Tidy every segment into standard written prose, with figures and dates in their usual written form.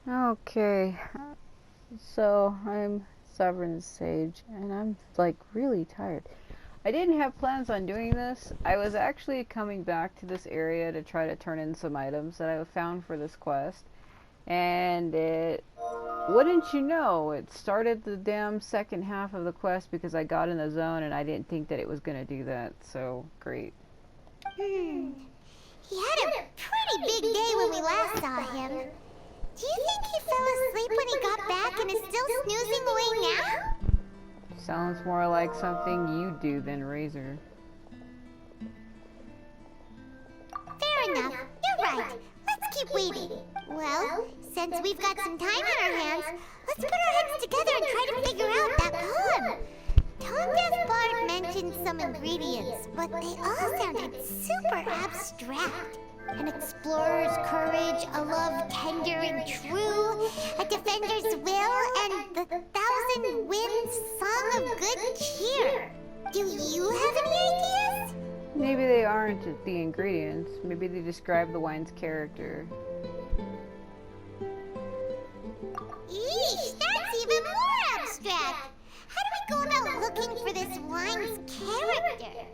Okay, so I'm Sovereign Sage, and I'm like really tired. I didn't have plans on doing this. I was actually coming back to this area to try to turn in some items that I found for this quest, and wouldn't you know, it started the damn second half of the quest because I got in the zone and I didn't think that it was gonna do that, so great. He had a pretty big day when we last saw him. Do you think he fell asleep when he got back and is still snoozing away now? Sounds more like something you do than Razor. Fair enough. You're right. Let's keep waiting. Well, since we've got some time on our hands, let's put our heads together and try to figure out that poem. Tone Deaf Bard mentioned some ingredients, but they all sounded super abstract. An explorer's courage, a love tender and true, a defender's will, and the thousand winds song of good cheer. Do you have any ideas? Maybe they aren't the ingredients. Maybe they describe the wine's character. Eesh, that's even more abstract. How do we go about looking for this wine's character?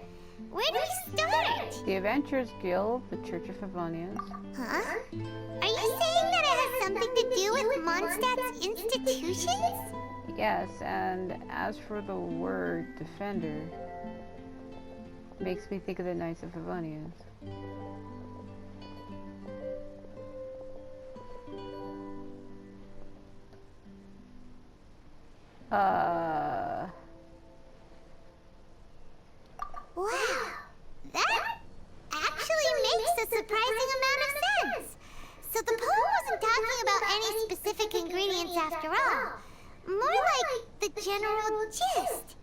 Where do we start? The Adventurers Guild, the Church of Favonians. Huh? Are you saying that it has something to do with Mondstadt's institutions? Yes, and as for the word defender, makes me think of the Knights of Favonians. Wow, that actually makes a surprising amount of sense. So the poem wasn't talking about any specific ingredients after all. More like the general gist.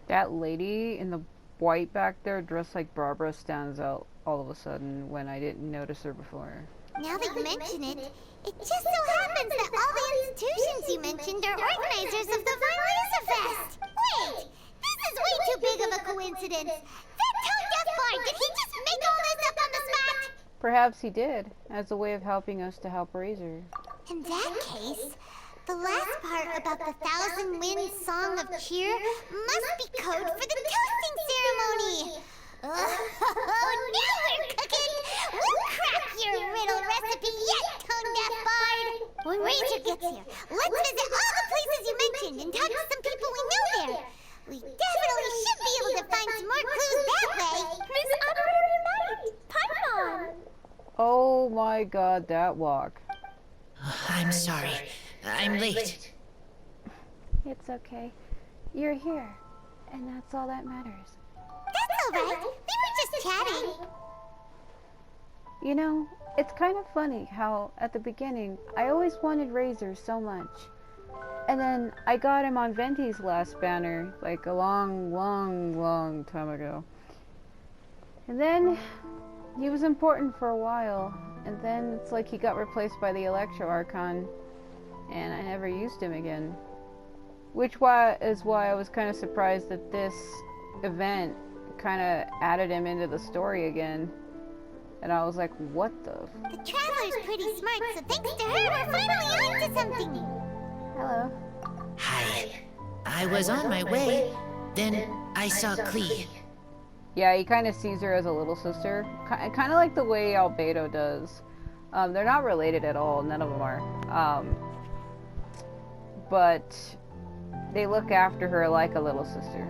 That lady in the white back there dressed like Barbara stands out all of a sudden when I didn't notice her before. Now that you mention it, it just so happens that all the institutions you mentioned are organizers of the Von Lisa Fest. Wait! This is way too big of a coincidence. That Tone Deaf Bard, did he just make all this up on the spot? Perhaps he did, as a way of helping us to help Razor. In that case, the last part about the Thousand Winds Song of Cheer must be code for the toasting ceremony. Oh, now we're cooking! We'll crack your riddle recipe yet, Tone Deaf Bard! When Razor gets here, let's visit all the places you mentioned and talk to some people we know there. We definitely should be able to find some more clues that way. Miss Honorary Knight! Paimon! Oh my god, that walk. I'm sorry. I'm late. It's okay. You're here, and that's all that matters. That's all right. We were just chatting. You know, it's kind of funny how, at the beginning, I always wanted Razor so much. And then I got him on Venti's last banner, like a long time ago. And then he was important for a while, and then it's like he got replaced by the Electro Archon, and I never used him again. Which is why I was kind of surprised that this event kind of added him into the story again. And I was like, what the? The Traveler's pretty smart, so thanks to her, we're finally on to something. Hello. Hi. I was on my way. Then I saw Klee. Yeah, he kind of sees her as a little sister. Kind of like the way Albedo does. They're not related at all. None of them are. But they look after her like a little sister.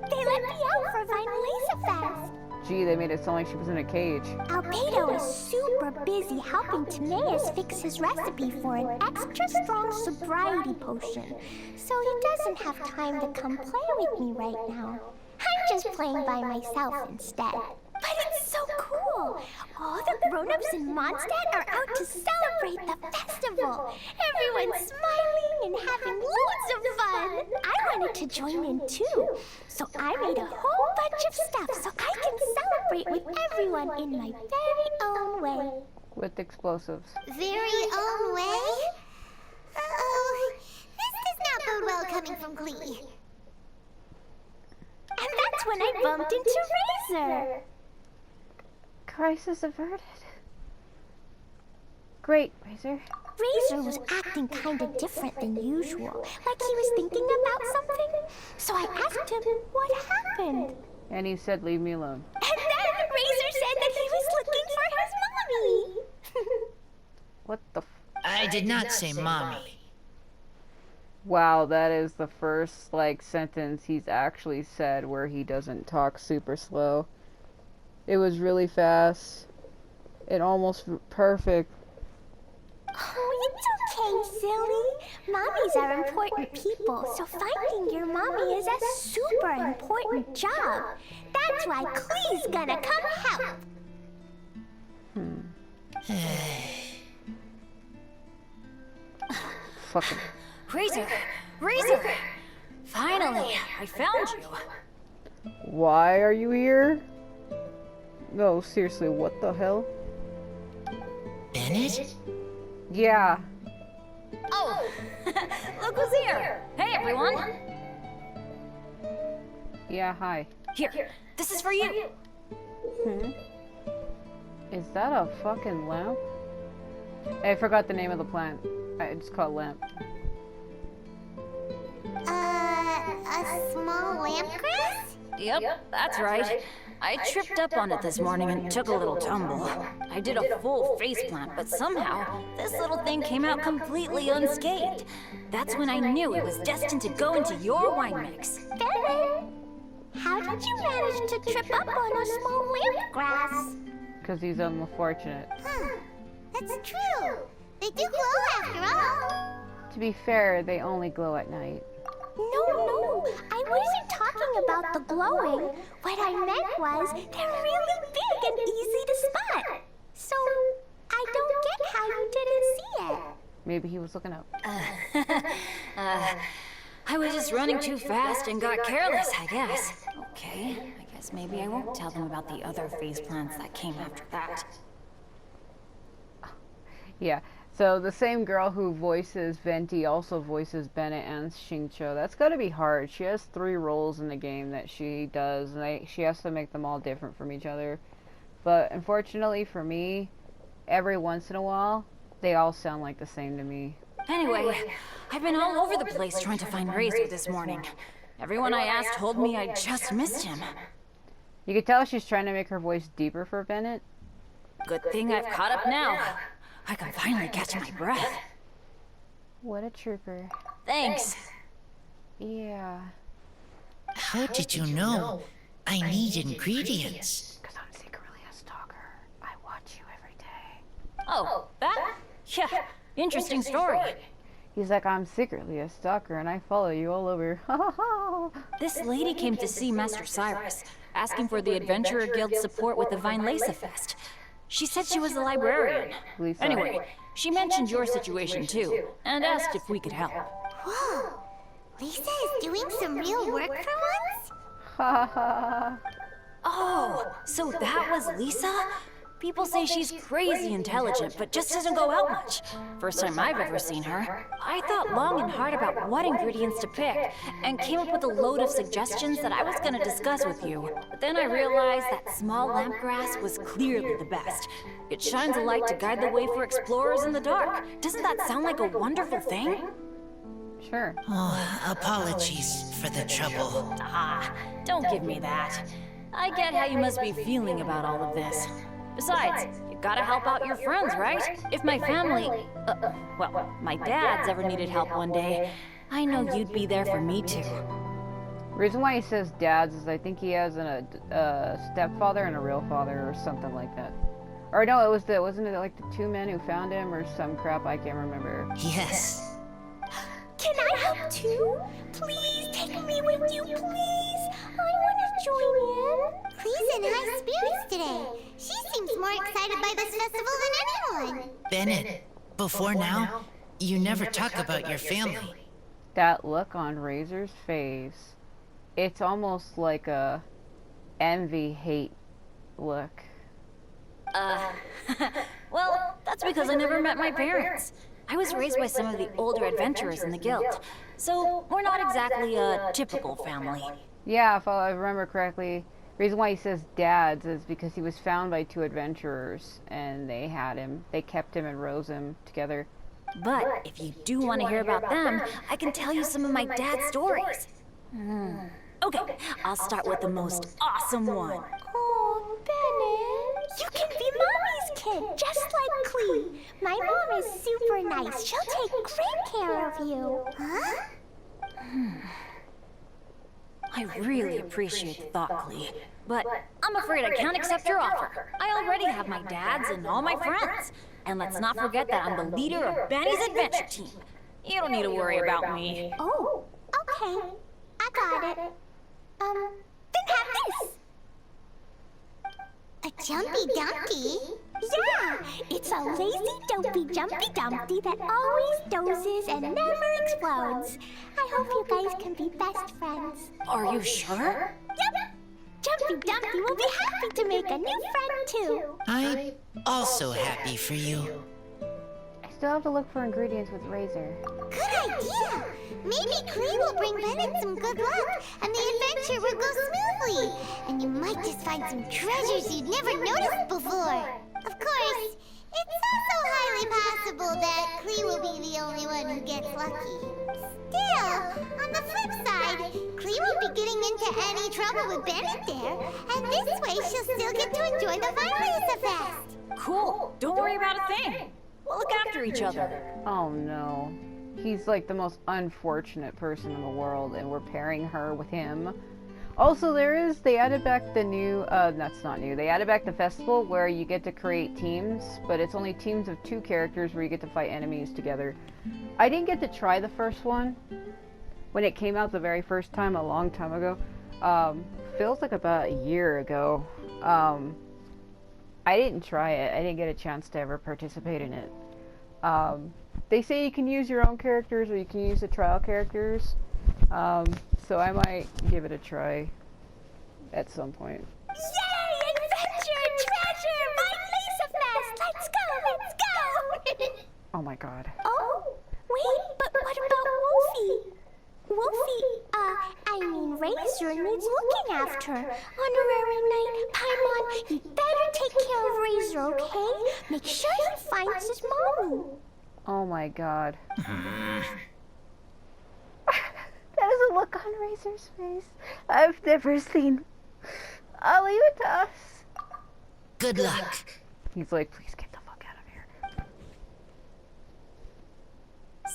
They let me out for Vinyl Laser Fest. Gee, they made it sound like she was in a cage. Albedo is super busy helping Timaeus fix his recipe for an extra strong sobriety potion, so he doesn't have time to come play with me right now. I'm just playing by myself instead. But it's so cool! All the grown-ups in Mondstadt are out to celebrate the festival. Everyone's smiling and having loads of fun. I wanted to join in too, so I made a whole bunch of stuff so I can celebrate with everyone in my very own way. With explosives. Very own way? Uh-oh. This does not bode well coming from Klee. And that's when I bumped into Razor. Crisis averted. Great, Razor. Razor was acting kinda different than usual, like he was thinking about something. So I asked him what happened. And he said, leave me alone. And then Razor said that he was looking for his mommy. What the I did not say mommy. Wow, that is the first, like, sentence he's actually said where he doesn't talk super slow. It was really fast. It almost perfect. Oh, it's okay, silly. Mommies are important people, so finding your mommy is a super important job. That's why Klee's gonna come help. Fucking. Razor! Razor! Finally, I found you. Why are you here? No, seriously, what the hell? Bennett? Yeah. Oh, look who's here. Hey, everyone. Yeah, hi. Here, this is for you. Is that a fucking lamp? I forgot the name of the plant. It's called lamp. A small lamp grass? Yep, that's right. I tripped up on it this morning and took a little tumble. I did a full face plant, but somehow this little thing came out completely unscathed. That's when I knew it was destined to go into your wine mix. Bennett, how did you manage to trip up on a small lamp grass? Because he's unfortunate. Huh. That's true. They do glow after all. To be fair, they only glow at night. No, I wasn't talking about the glowing. What I meant was they're really big and easy to spot. So I don't get how you didn't see it. Maybe he was looking up. I was just running too fast and got careless, I guess. Okay, I guess maybe I won't tell them about the other face plants that came after that. Yeah. So the same girl who voices Venti also voices Bennett and Xingqiu. That's gotta be hard. She has 3 roles in the game that she does, and she has to make them all different from each other. But unfortunately for me, every once in a while, they all sound like the same to me. Anyway, I've been all over the place trying to find Razor this morning. Everyone I asked told me I just missed him. You can tell she's trying to make her voice deeper for Bennett. Good thing I've caught up now. I can finally catch my breath. What a trooper. Thanks. Yeah. How did you know I need ingredients? Because I'm secretly a stalker. I watch you every day. Oh, that? Yeah, interesting story. He's like, I'm secretly a stalker and I follow you all over. This lady came to see Master Cyrus, asking for the Adventurer Guild's support with the Vine Lesa Fest. She said she was a librarian. Lisa. Anyway, she mentioned your situation too, and asked if we could help. Whoa. Lisa is doing some real work for once? Ha ha. Oh, so that was Lisa? People say she's crazy intelligent, but just doesn't go out much. First time I've ever seen her. I thought long and hard about what ingredients to pick, and came up with a load of suggestions that I was gonna discuss with you. But then I realized that small lamp grass was clearly the best. It shines a light to guide the way for explorers in the dark. Doesn't that sound like a wonderful thing? Sure. Oh, apologies for the trouble. Ah, don't give me that. I get how you must be feeling about all of this. Besides, you gotta help out your friends, right? If my family, well, my dad's ever needed help one day, I know you'd be there for me too. Reason why he says dads is I think he has a stepfather and a real father or something like that. Or no, wasn't it like the 2 men who found him or some crap? I can't remember. Yes. Can I help too? Please take me with you, please. I want to join in. Klee's in high spirits today. She seems more excited by this festival than anyone. Bennett, before now, you never talk about your family. That look on Razor's face, it's almost like a envy-hate look. Well, that's because I never met my parents. I was raised by some of the older adventurers in the guild, so we're not exactly a typical family. Yeah, if I remember correctly, the reason why he says dads is because he was found by 2 adventurers, and they had him. They kept him and rose him together. But if you do want to hear about them, I can tell you some of my dad's stories. Okay, I'll start with the most awesome one. Oh, Bennett. You can be Mommy's kid, just like Clee. My mom is super nice. She'll take great care of you. Huh? I really appreciate the thought, Clee. But I'm afraid I can't accept your offer. I already have my dad's and all my friends. And let's not forget that I'm the leader of Benny's adventure team. You don't need to worry about me. Oh, okay. I got it. Then have this. A jumpy dumpy? Yeah, it's a lazy, dopey, jumpy dumpty that always dozes and never explodes. I hope you guys can be best friends. Are you sure? Yep. Jumpy Dumpty will be happy to make a new friend too. I'm also happy for you. I still have to look for ingredients with Razor. Good idea! Maybe Clee will bring Bennett some good luck, and the adventure will go smoothly. And you might just find some treasures you'd never noticed before. Of course, it's also highly possible that Clee will be the only one who gets lucky. Still, on the flip side, Clee won't be getting into any trouble with Bennett there, and this way she'll still get to enjoy the Vine Fest. Cool. Don't worry about a thing. We'll look after each other. Oh no. He's like the most unfortunate person in the world, and we're pairing her with him. Also, they added back the new, that's not new, they added back the festival where you get to create teams, but it's only teams of 2 characters where you get to fight enemies together. I didn't get to try the first one when it came out the very first time, a long time ago. Feels like about a year ago. I didn't try it. I didn't get a chance to ever participate in it. They say you can use your own characters or you can use the trial characters. So I might give it a try at some point. Yay! Adventure! Treasure! My Lisa Fest! Let's go! Oh my god. Oh, wait, but what about Wolfie? Razor needs looking after. Honorary Knight, Paimon, you better take care of Razor, okay? Make sure he finds his mommy. Oh my god. That is a look on Razor's face I've never seen. I'll leave it to us. Good luck. He's like, please get the fuck out of here.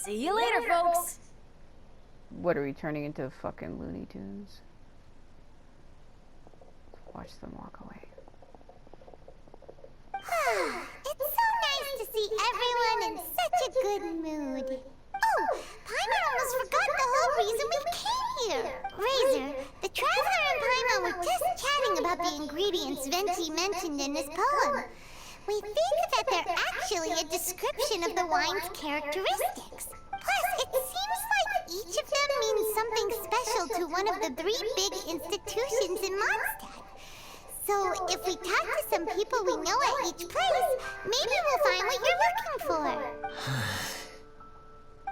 See you later, folks. What are we turning into, fucking Looney Tunes? Watch them walk away. It's so nice to see everyone in such a good mood. Oh, Paimon almost forgot the whole reason we came here. Razor, the Traveler and Paimon were just chatting about the ingredients Venti mentioned in his poem. We think that they're actually a description of the wine's characteristics. Plus, it seems like each of them means something special to one of the 3 big institutions in Mondstadt. So, if we talk to some people we know at each place, maybe we'll find what you're looking for.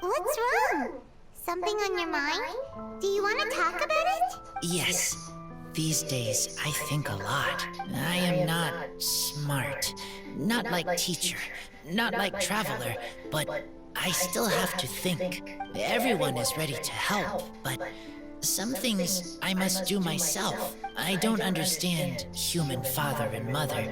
What's wrong? Something on your mind? Do you want to talk about it? Yes. These days, I think a lot. I am not smart. Not like teacher. Not like traveler. But I still have to think. Everyone is ready to help, but some things I must do myself. I don't understand human father and mother,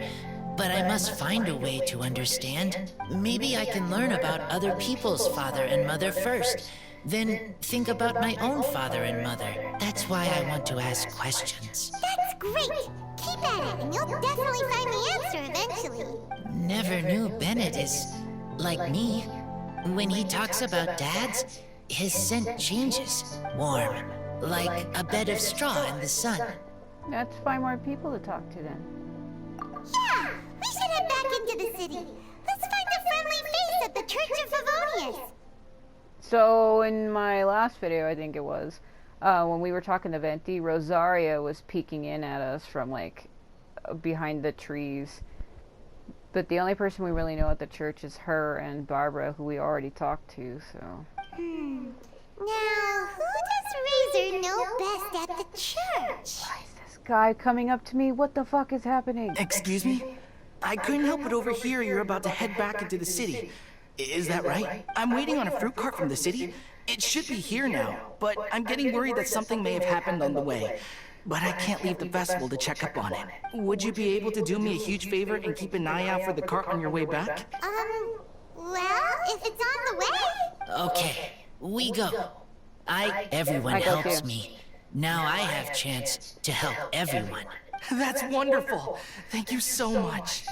but I must find a way to understand. Maybe I can learn about other people's father and mother first, then think about my own father and mother. That's why I want to ask questions. That's great! Keep at it, and you'll definitely find the answer eventually. Never knew Bennett is like me. When he talks about dads, his scent changes. Warm, like a bed of straw in the sun. Let's find more people to talk to then. Yeah! We should head back into the city. Let's find a friendly face at the Church of Favonius. So, in my last video, I think it was, when we were talking to Venti, Rosaria was peeking in at us from, like, behind the trees. But the only person we really know at the church is her and Barbara, who we already talked to, so... Now, who does Razor know best at the church? Why is this guy coming up to me? What the fuck is happening? Excuse me? I couldn't help but overhear you're about to head back into the city. Is that right? I'm waiting on a fruit cart from the city. It should be here now, but I'm getting worried that something may have happened on the way. But I can't leave the festival to check up on it. Would you be able to do me a huge favor and keep an eye out for the cart on your way back? Well, if it's on the way. Okay, we go. Everyone helps me. Now I have chance to help everyone. That's wonderful. Thank you so much.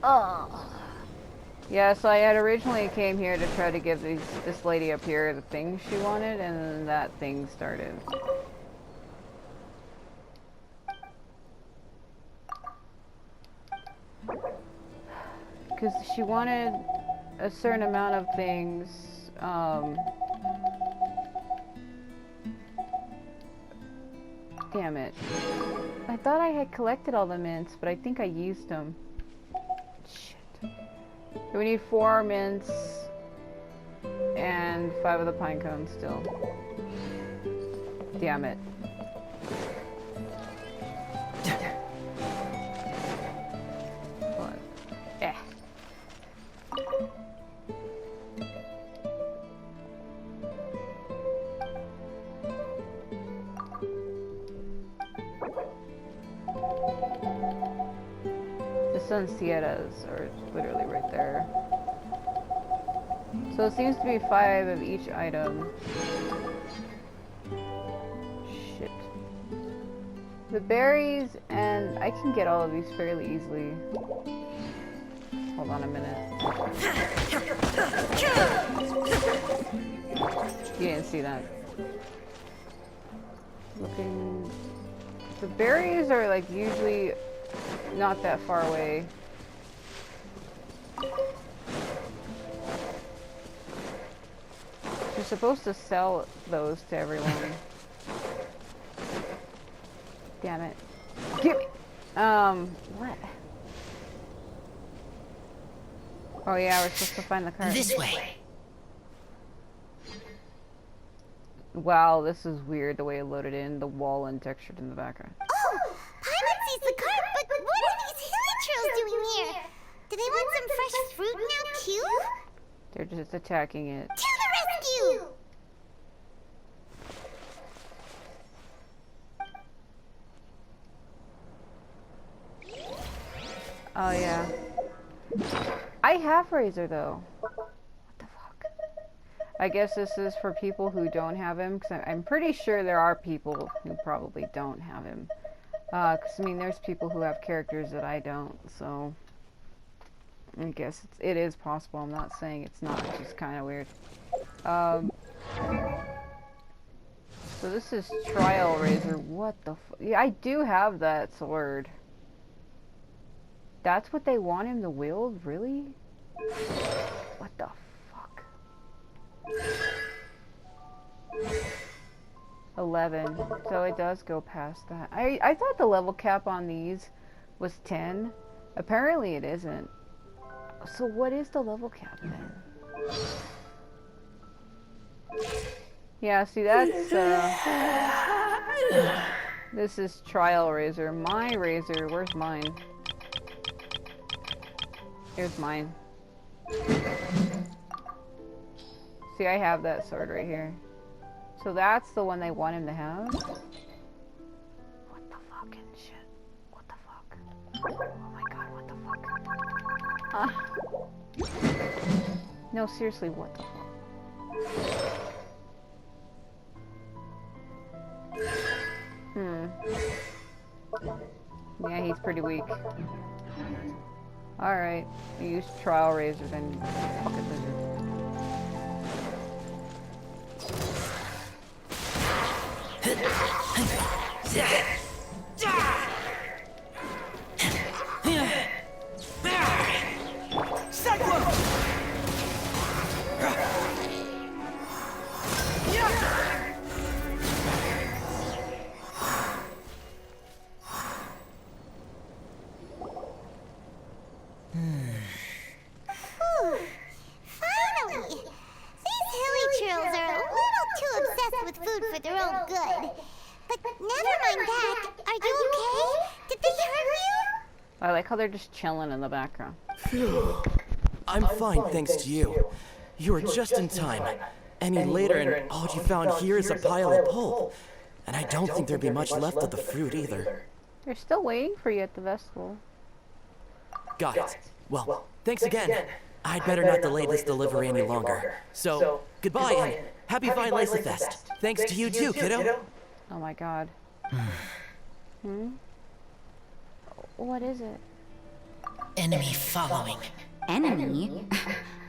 Oh. Yeah, so I had originally came here to try to give this lady up here the thing she wanted, and then that thing started. Because she wanted a certain amount of things, damn it. I thought I had collected all the mints, but I think I used them. Shit. We need 4 mints and 5 of the pine cones still. Damn it. What? Eh. Sunsietas are literally right there. So it seems to be 5 of each item. Shit. The berries, and I can get all of these fairly easily. Hold on a minute. You didn't see that. Looking... The berries are like usually not that far away. You're supposed to sell those to everyone. Damn it. Give me! What? Oh yeah, we're supposed to find the card. This way. Wow, this is weird the way it loaded in, the wall and textured in the background. Oh! Paimon sees the cart, but what are these hilichurls doing here? Do they want some fresh fruit now, too? They're just attacking it. To the rescue! Oh yeah. I have Razor though. What the fuck? I guess this is for people who don't have him, because I'm pretty sure there are people who probably don't have him. Because I mean, there's people who have characters that I don't, so I guess it is possible. I'm not saying it's not, it's just kind of weird. So this is Trial Razor. What the yeah, I do have that sword. That's what they want him to wield? Really? What the fuck? 11. So it does go past that. I thought the level cap on these was 10. Apparently it isn't. So what is the level cap then? Yeah, see that's this is Trial Razor. My Razor, where's mine? Here's mine. See, I have that sword right here. So that's the one they want him to have? What the fucking shit? What the fuck? Oh my god, what the fuck? No, seriously, what the fuck? Yeah, he's pretty weak. Alright, I use Trial Razor then Pocket Lizard. I like how they're just chilling in the background. I'm fine, thanks to you. You were just in time. Any later, and all you found here is a pile of pulp. And I don't think there'd be much left of the fruit either. They're still waiting for you at the festival. Got it. Well, thanks again. I'd better not delay this delivery any longer. So, goodbye and happy Vine Lysa Fest. Thanks to you too, kiddo. Oh my god. What is it? Enemy following. Enemy?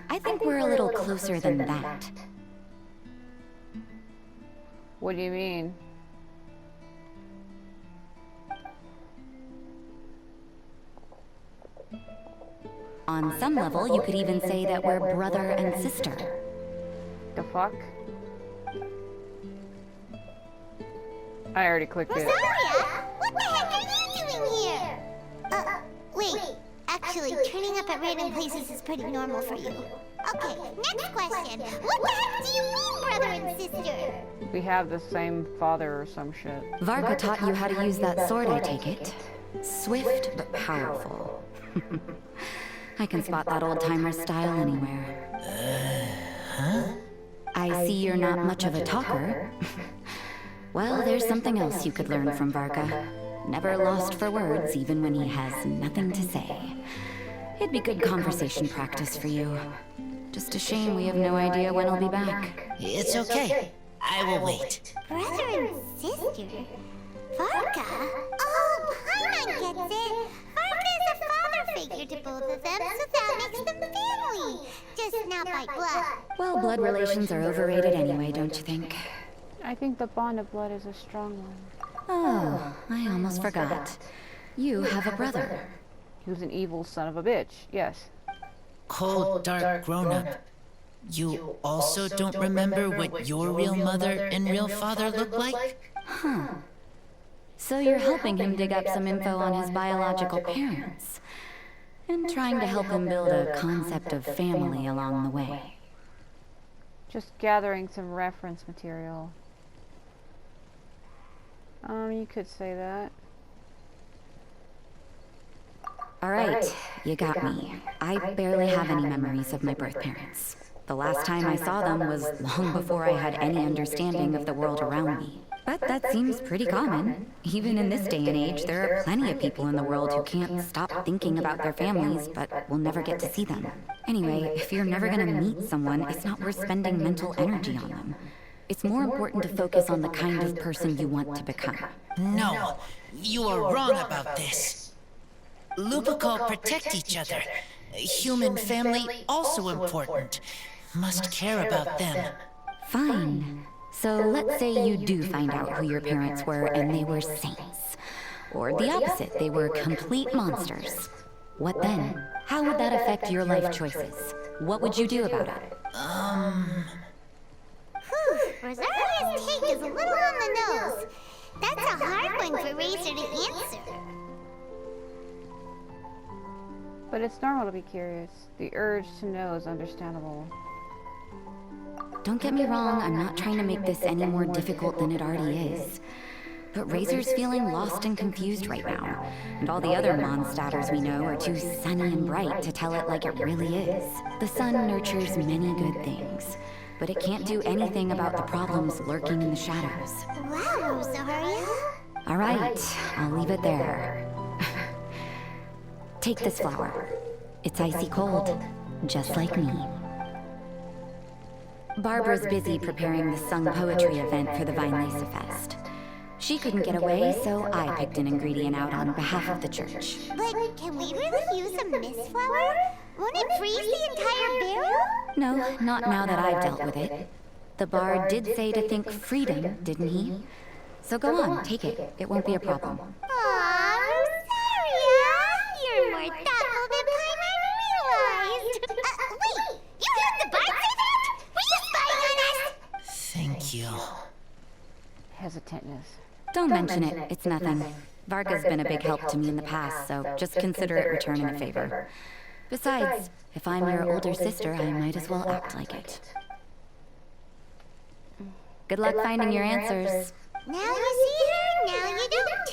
I think we're a little closer than that. What do you mean? On some level, you could even say that we're brother and sister. The fuck? I already clicked it. Rosaria, what the heck are you doing here? Wait. Actually, turning up at random places is pretty normal for you. Okay, next question. What the heck do you mean, brother and sister? We have the same father or some shit. Varka taught you how to use that sword, I take it. Swift but powerful. I can spot that old-timer style anywhere. I see you're not much of a talker. Well, there's something else you could learn from Varka. Never lost for words, even when he has nothing to say. It'd be good conversation practice for you. Just a shame we have no idea when I'll be back. It's okay. I will wait. Brother and sister? Varka? Oh, Paimon gets it. Varka is a father figure to both of them, so that makes them family. Just not by blood. Well, blood relations are overrated anyway, don't you think? I think the bond of blood is a strong one. Oh, I almost forgot. You have a brother. Who's an evil son of a bitch, yes. Cold, dark grown-up. You also don't remember what your real mother and real father look like? Huh. So you're helping him dig up some info on his biological parents. And trying to help him build a concept of family along the way. Just gathering some reference material. You could say that. Alright, you got me. I barely have any memories of my birth parents. The last time I saw them was long before I had any understanding of the world around me. But that seems pretty common. Even in this day and age, there are plenty of people in the world who can't stop thinking about their families, but will never get to see them. Anyway, if you're never gonna meet someone, it's not worth spending mental energy on them. It's more important to focus on the kind of person you want to become. No, you are wrong about this. Lupical protect each other. Human family also important. Must care about them. Fine. So let's say you do find out who your parents were and they were saints. Or the opposite, they were complete monsters. What then? How would that affect your life choices? What would you do about it? Rosaria's take is a little on the nose. That's a hard one for Razor to answer. But it's normal to be curious. The urge to know is understandable. Don't get me wrong, I'm not trying to make this any more difficult than it already is. But Razor's feeling lost and confused right now. And all the other Mondstadters we know are too sunny and bright to tell it like it really is. The sun nurtures many good things, but it can't do anything about the problems lurking in the shadows. Wow, Rosaria. All right, I'll leave it there. Take this flower. It's icy cold, just like me. Barbara's busy preparing the sung poetry event for the Vine Lysa Fest. She couldn't get away, so I picked an ingredient out on behalf of the church. But can we really use a mist flower? Won't it freeze the entire barrel? No, not now that I've dealt with it. The bard did say to think freedom, didn't he? So go on, take it. It won't be a problem. Aw, Rosaria! You're more thoughtful than Paimon realized. Wait! You heard the bard say that? Were you spying on us? Thank you. Hesitantness. Don't mention it, it's nothing. Varga's been a big help to me in the past, so just consider it returning a favor. Besides, if I'm your older sister, I might as well act like it. Good luck finding your answers. Now you see her, now you don't.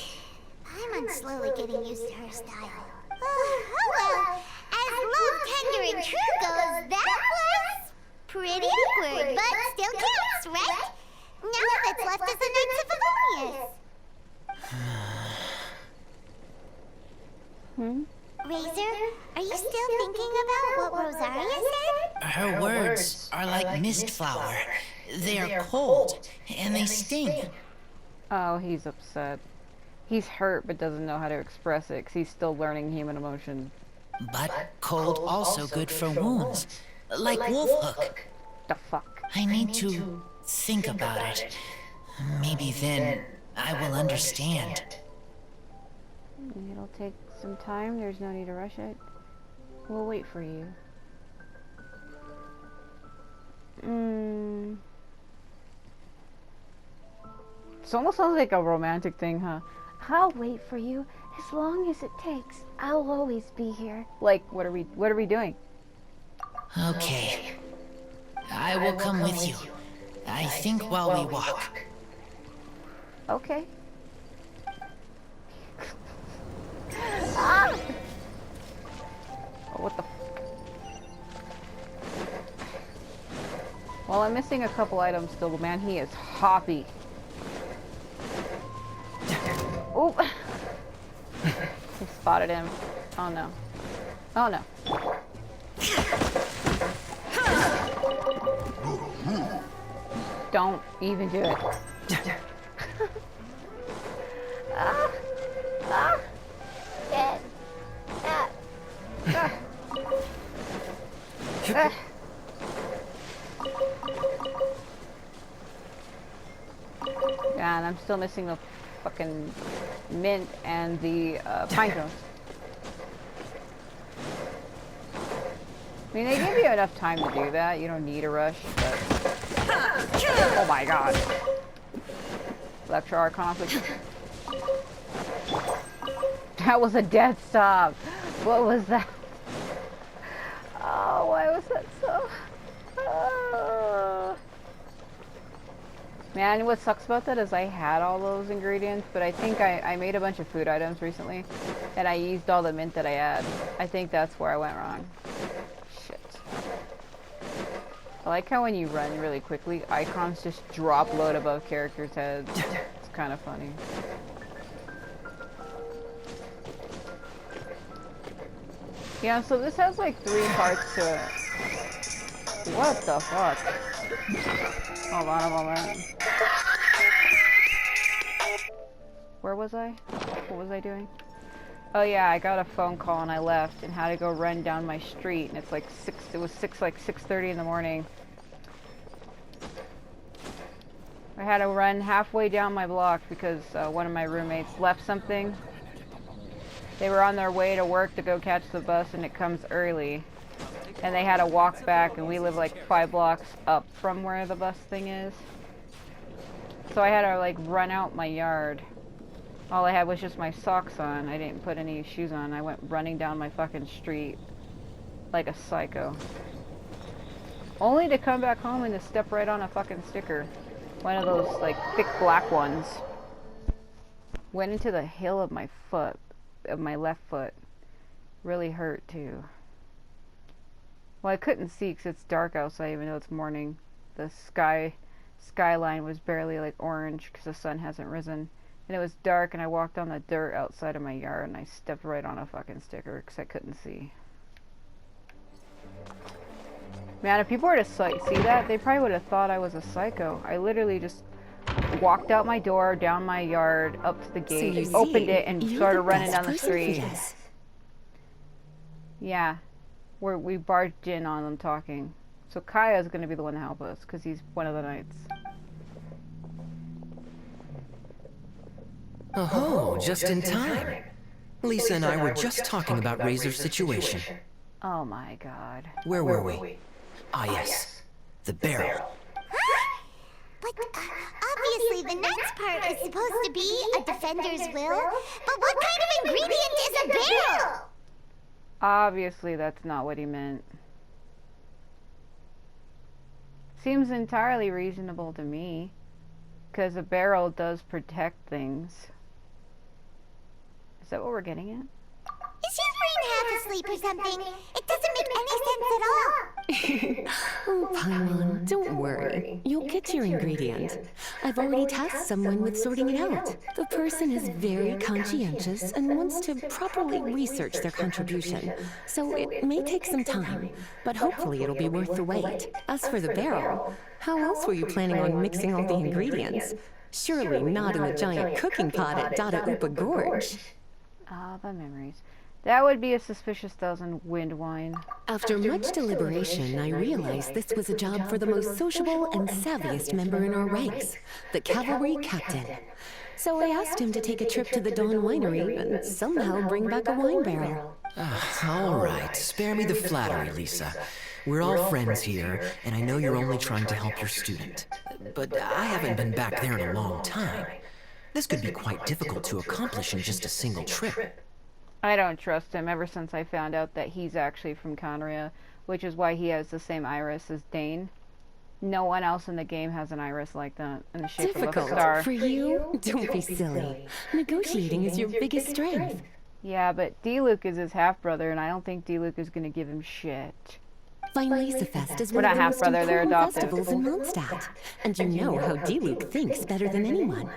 Paimon's slowly getting used to her style. Oh well, as love, tender, and true goes, that was pretty awkward, but still counts, right? Now all that's left is the Knights of Favonius. Razor, are you still thinking about what Rosaria said? Her words are like mist flower. They are cold, and they sting. Oh, he's upset. He's hurt but doesn't know how to express it because he's still learning human emotion. But cold also good for wounds, like wolf hook. The fuck? I need to think about it. Maybe then I will understand. It'll take some time. There's no need to rush it. We'll wait for you. It almost sounds like a romantic thing, huh? I'll wait for you as long as it takes. I'll always be here. Like, what are we doing? Okay. I will come with you. I think while we walk. Okay. Ah! Oh, what the f— Well, I'm missing a couple items still, but man, he is hoppy. Oh! He spotted him. Oh no. Oh no. Don't even do it. Ah! Ah! Dead. Ah! Ah! Ah! Yeah, and I'm still missing the fucking mint and the pine cones. I mean, they give you enough time to do that. You don't need a rush, but... Oh my god. Electro Archon. That was a dead stop. What was that? Oh, why was that so... Man, what sucks about that is I had all those ingredients, but I think I made a bunch of food items recently, and I used all the mint that I had. I think that's where I went wrong. Shit. I like how when you run really quickly, icons just drop load above characters' heads. It's kind of funny. Yeah, so this has like 3 parts to it. What the fuck? Hold on a moment. Where was I? What was I doing? Oh yeah, I got a phone call and I left and had to go run down my street, and it's like 6:30 in the morning. I had to run halfway down my block because one of my roommates left something. They were on their way to work to go catch the bus, and it comes early. And they had to walk back, and we live like 5 blocks up from where the bus thing is. So I had to like run out my yard. All I had was just my socks on. I didn't put any shoes on. I went running down my fucking street like a psycho. Only to come back home and to step right on a fucking sticker. One of those like thick black ones. Went into the heel of my foot, of my left foot. Really hurt too. Well, I couldn't see because it's dark outside even though it's morning. The skyline was barely like orange because the sun hasn't risen. And it was dark, and I walked on the dirt outside of my yard, and I stepped right on a fucking sticker because I couldn't see. Man, if people were to see that, they probably would have thought I was a psycho. I literally just walked out my door, down my yard, up to the gate, opened it, and started running down the street. Yeah, we barged in on them talking. So Kaya's going to be the one to help us because he's one of the knights. Oh, just in time. Lisa and I were just talking about Razor's situation. Oh my god. Where were we? Ah, yes. The barrel. But obviously the next part is supposed to be a defender's will. But what kind of ingredient is a barrel? Obviously that's not what he meant. Seems entirely reasonable to me. Because a barrel does protect things. Is that what we're getting at? Is your brain half asleep or something. It doesn't make any sense at all. Oh, Paimon, don't worry. You'll get your ingredient. I've already tasked someone with sorting it out. The person is very conscientious and wants to properly research their contribution, so it may take some time, but hopefully it'll be worth the wait. As for the barrel, how else were you planning on mixing all the ingredients? Surely not in the giant cooking pot at Dada Upa Gorge. Ah, the memories. That would be a suspicious dozen wind wine. After much deliberation, I realized this was a job for the most sociable and savviest member in our ranks, the cavalry captain. So I asked him to take a trip to the Dawn Winery and somehow bring back a wine barrel. All right, spare me the flattery, Lisa. We're all friends here, and I know you're only trying to help your student. But I haven't been back there in a long time. This could be quite difficult to accomplish in just a single trip. I don't trust him ever since I found out that he's actually from Conria, which is why he has the same iris as Dane. No one else in the game has an iris like that, in the shape of a star. Difficult for you? Don't be silly. Negotiating is your biggest strength. Yeah, but D-Luke is his half-brother, and I don't think D-Luke is going to give him shit. Finally, Fest is We're one of not the most half-brother, they're important adopted. festivals in Mondstadt. And you know how D-Luke thinks better than anyone.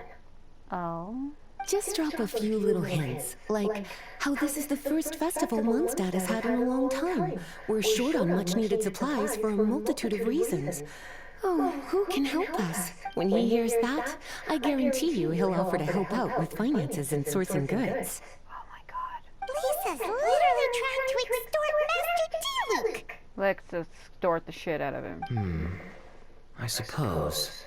Oh? Just drop a few little hints, like how this is the first festival Mondstadt has had in a long time. We're short on much-needed supplies for a multitude of reasons. Oh, who can help us? When he hears that, I guarantee you he'll offer to help out with finances and sourcing goods. Oh my god. Lisa's literally trying to extort Master D-Luke. Let's extort the shit out of him. I suppose.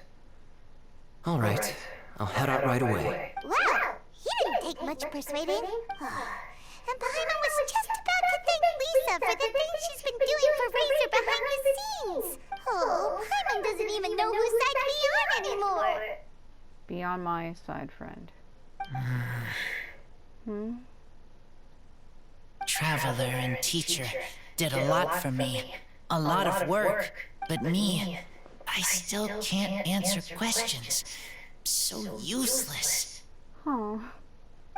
All right, I'll head out right away. Wow, he didn't take much persuading. And Paimon was just about to thank Lisa for the things she's been doing for Razor behind the scenes. Oh, Paimon doesn't even know whose side to be on anymore. Be on my side, friend. Traveler and teacher did a lot for me. A lot of work. But me, I still can't answer questions. So useless. Oh.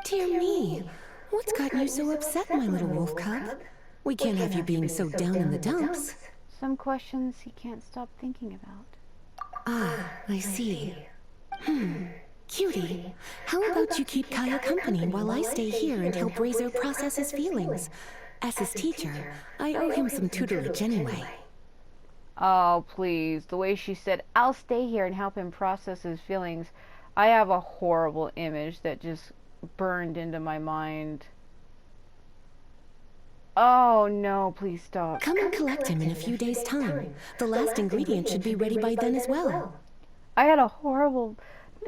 Dear me, what's gotten you so upset, my little wolf cub? We can't have you being so down in the dumps. Some questions he can't stop thinking about. Ah, I see. Cutie, how about you keep Kaya company while I stay here and help Razor process his feelings? As his teacher, I owe him some tutelage anyway. Oh, please. The way she said, I'll stay here and help him process his feelings. I have a horrible image that just burned into my mind. Oh, no, please stop. Come and collect him in a few days' time. The last ingredient should be ready by then as well. I had a horrible...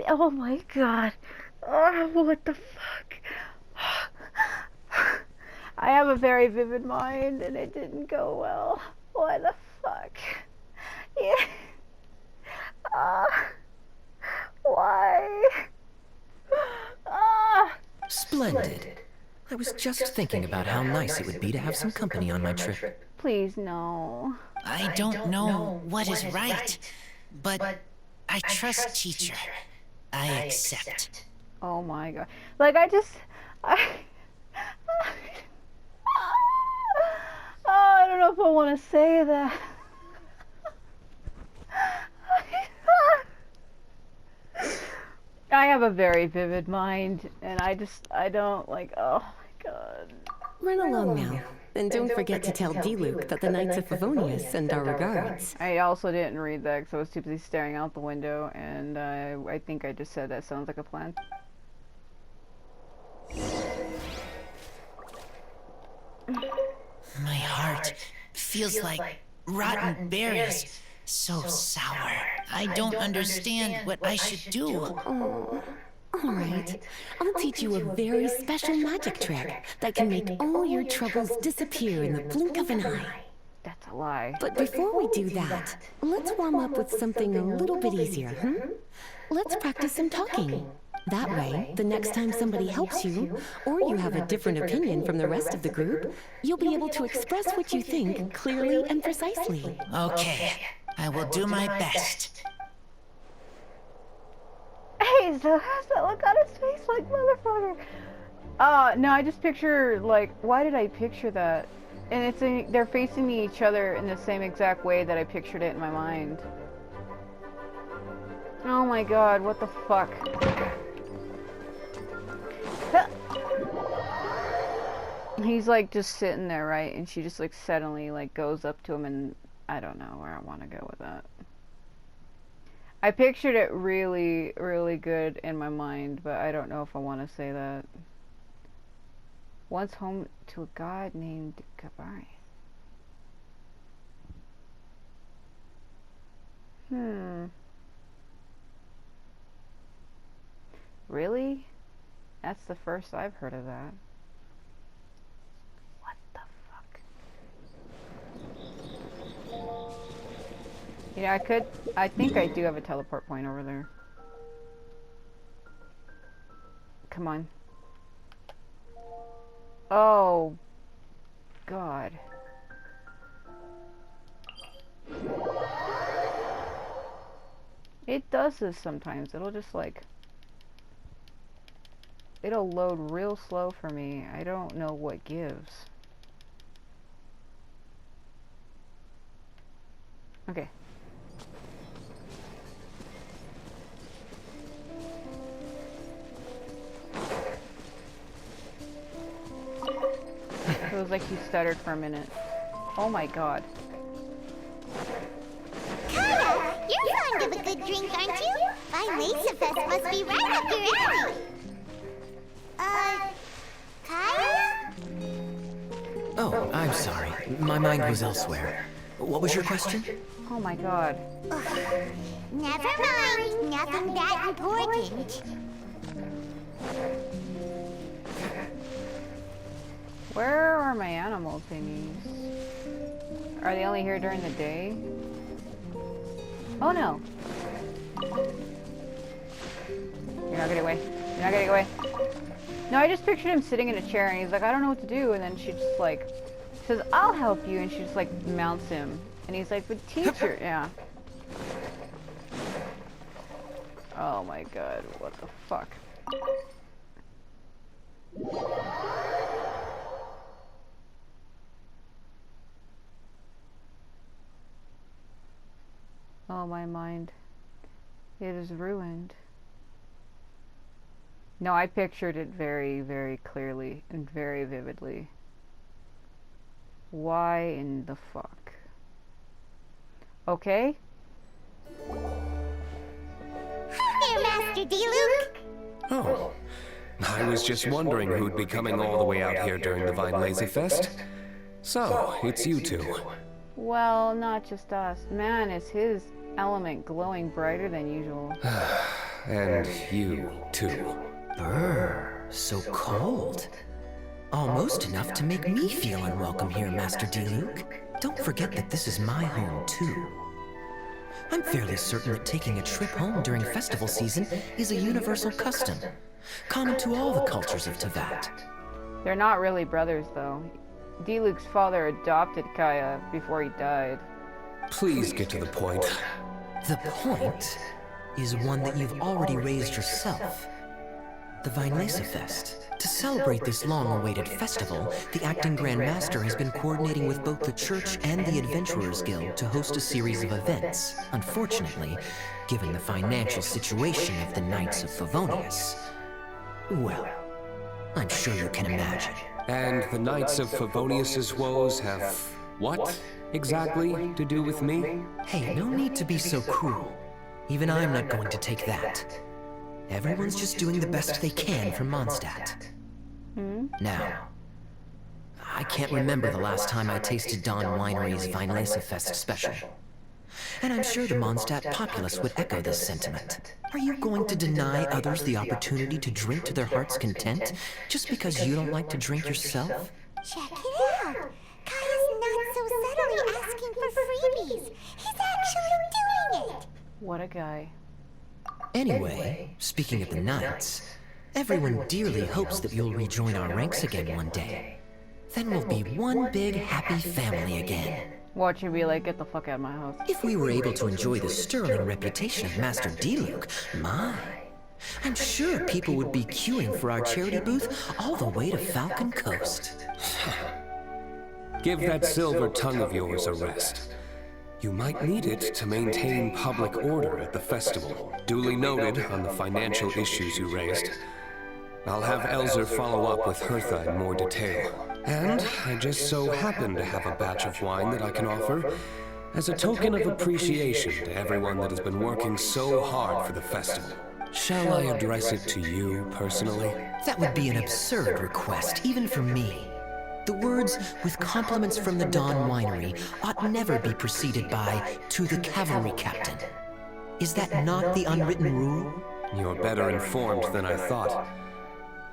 Oh, my God. Oh, what the fuck? I have a very vivid mind, and it didn't go well. Why the fuck? Yeah. Why? Splendid. I was just thinking about how nice it would be to have some company on my trip. Please, no. I don't know what is right, but I trust teacher. I accept. Oh my god. Like, I don't know if I want to say that. I have a very vivid mind, and I don't, like, oh my god. Run along now. And don't forget to tell D-Luke that the Knights of Favonius send our regards. I also didn't read that because I was too busy staring out the window, and I think I just said that sounds like a plan. My heart feels like rotten berries. So sour. I don't understand what I should do. Oh, all right. I'll teach you a very special magic trick that can make all your troubles disappear in the blink of an eye. That's a lie. But before we do that, let's warm up with something a little bit easier, Let's practice some talking. That way, the next time somebody helps you, or you have a different opinion from the rest of the group, you'll be able to express what you think clearly and precisely. Okay, I will do my best. Hey, so has that look on his face like motherfucker? No, I just picture, like, why did I picture that? And they're facing each other in the same exact way that I pictured it in my mind. Oh my god, what the fuck? He's like just sitting there, right? And she just like suddenly like goes up to him, and I don't know where I want to go with that. I pictured it really, really good in my mind, but I don't know if I want to say that. Once home to a god named Gabai. Really? That's the first I've heard of that. What the fuck? You know, I think I do have a teleport point over there. Come on. Oh, God. It does this sometimes. It'll just like... It'll load real slow for me. I don't know what gives. Okay. It was like he stuttered for a minute. Oh my god. Kaya, you're fond of a good drink, aren't you? Vinesifest must be right up your alley. Kaya? Oh, I'm sorry. My mind was elsewhere. What was your question? Oh my god. Never mind. Nothing that important. Where are my animal thingies? Are they only here during the day? Oh no. You're not getting away. You're not getting away. No, I just pictured him sitting in a chair and he's like, I don't know what to do. And then she just like says, I'll help you. And she just like mounts him. And he's like, but teacher, yeah. Oh my god, what the fuck? Oh, my mind. It is ruined. No, I pictured it very, very clearly and very vividly. Why in the fuck? Okay? Hi there, Master D-Luke. Oh, I was just wondering who'd be coming all the way out here during the Vine Lazy Fest. So, it's you two. Well, not just us. Man, is his element glowing brighter than usual. And you, too. Brr, so cold. Almost enough to make me feel unwelcome here, Master D-Luke. Don't forget that this is my home, too. I'm fairly certain that taking a trip home during festival season is a universal custom, common to all the cultures of Teyvat. They're not really brothers, though. D-Luke's father adopted Kaya before he died. Please get to the point. The point is one that you've already raised yourself. The Vinesifest. To celebrate this long-awaited festival, the Acting Grand Master has been coordinating with both the Church and the Adventurers Guild to host a series of events. Unfortunately, given the financial situation of the Knights of Favonius, well, I'm sure you can imagine. And the Knights of Favonius's woes have what exactly to do with me? Hey, no need to be so cruel. Even I'm not going to take that. Everyone's just doing the best they can for Mondstadt. Now, I can't remember the last time I tasted Dawn Winery's Vinesifest special. And I'm sure the Mondstadt populace would echo this sentiment. Are you going to deny others the opportunity to drink to their heart's content just because you don't like to drink yourself? Check it out. Kaya's not so subtly asking for freebies. He's actually doing it. What a guy. Anyway, speaking of the Knights, everyone dearly hopes that you'll rejoin our ranks again one day. Then we'll be one big happy family again. Watch you be like, get the fuck out of my house. If we were able to enjoy the sterling reputation of Master D-Luke, my, I'm sure people would be queuing for our charity booth all the way to Falcon Coast. Give that silver tongue of yours a rest. You might need it to maintain public order at the festival. Duly noted on the financial issues you raised. I'll have Elzer follow up with Hertha in more detail. And I just so happen to have a batch of wine that I can offer as a token of appreciation to everyone that has been working so hard for the festival. Shall I address it to you personally? That would be an absurd request, even for me. The words, with compliments from the Dawn Winery, ought never be preceded by, to the cavalry captain. Is that not the unwritten rule? You're better informed than I thought.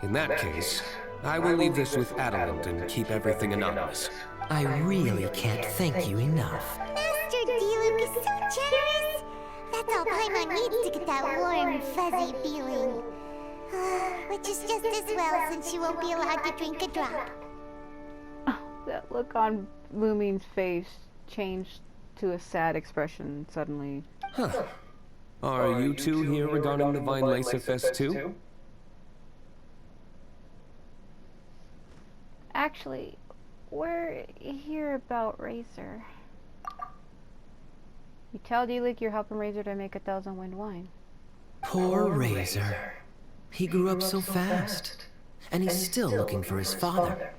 In that case, I will leave this with Adelant and keep everything anonymous. I really can't thank you enough. Master D-Luke is so generous. That's all Paimon needs to get that warm, fuzzy feeling. Which is just as well since she won't be allowed to drink a drop. That look on Lumine's face changed to a sad expression suddenly. Huh. Are you two here regarding the Vine Lacer Fest too? Actually, we're here about Razor. You tell D-Luke you're helping Razor to make 1,000 wind wine. Poor Razor. He grew up so fast, and he's still looking for his father.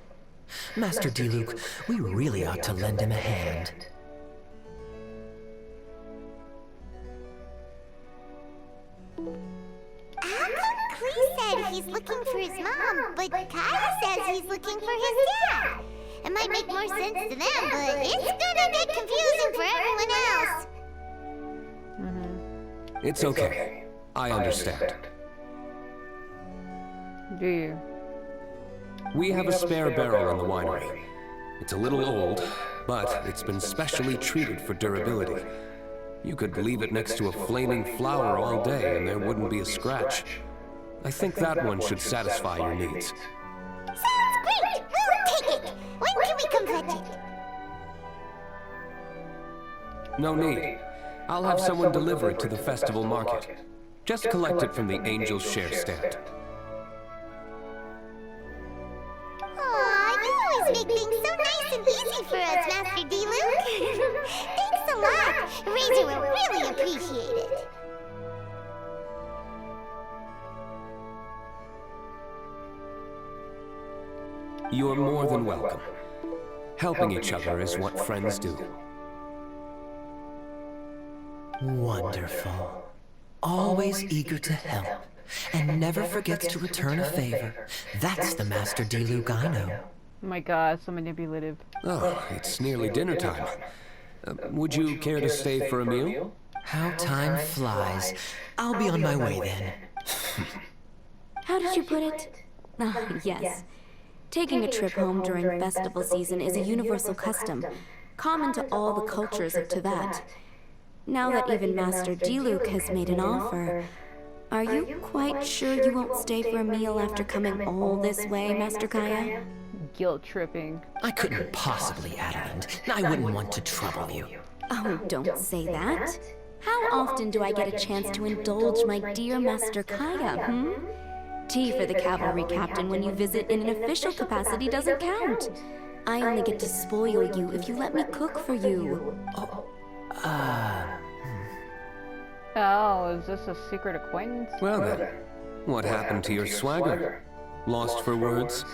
Master D-Luke, we really ought to lend him a hand. How come Klee said he's looking for his mom, but Kaya says he's looking for his dad? It might make more sense to them, but it's gonna get confusing for everyone else. It's okay. I understand. Do you? We have a spare barrel in the winery. It's a little old, but it's been specially treated for durability. You could leave it next to a flaming flower all day and there wouldn't be a scratch. I think that one should satisfy your needs. Sounds great! We'll take it! When can we come fetch it? No need. I'll have someone deliver it to the festival market. Just collect it from the Angel's Share stand. Aw, you always make things so nice and easy for us, Master D-Luke. Thanks a lot. Razor will really appreciate it. You're more than welcome. Helping each other is what friends do. Wonderful. Always eager to help, and never forgets to return a favor. That's the Master D-Luke I know. Oh my god, so manipulative. Oh, it's nearly dinner time. Would you care to stay for a meal? How time flies. I'll be on my way then. How did you put it? Ah, yes. Taking a trip home during festival season is a universal custom, common to all the cultures of Teyvat. Now that even Master D-Luke has made an offer, are you quite sure you won't stay for a meal after coming all this way, Master Kaya? Guilt tripping. I couldn't possibly, Adeline. I wouldn't want to trouble you. Oh, don't say that. How often do I get a chance to indulge my dear Master Kaya, Tea for the cavalry captain when you visit in an official capacity doesn't count. I only get to spoil you if you let me cook for you. Oh, is this a secret acquaintance? Well then, what happened to your swagger? Lost for words?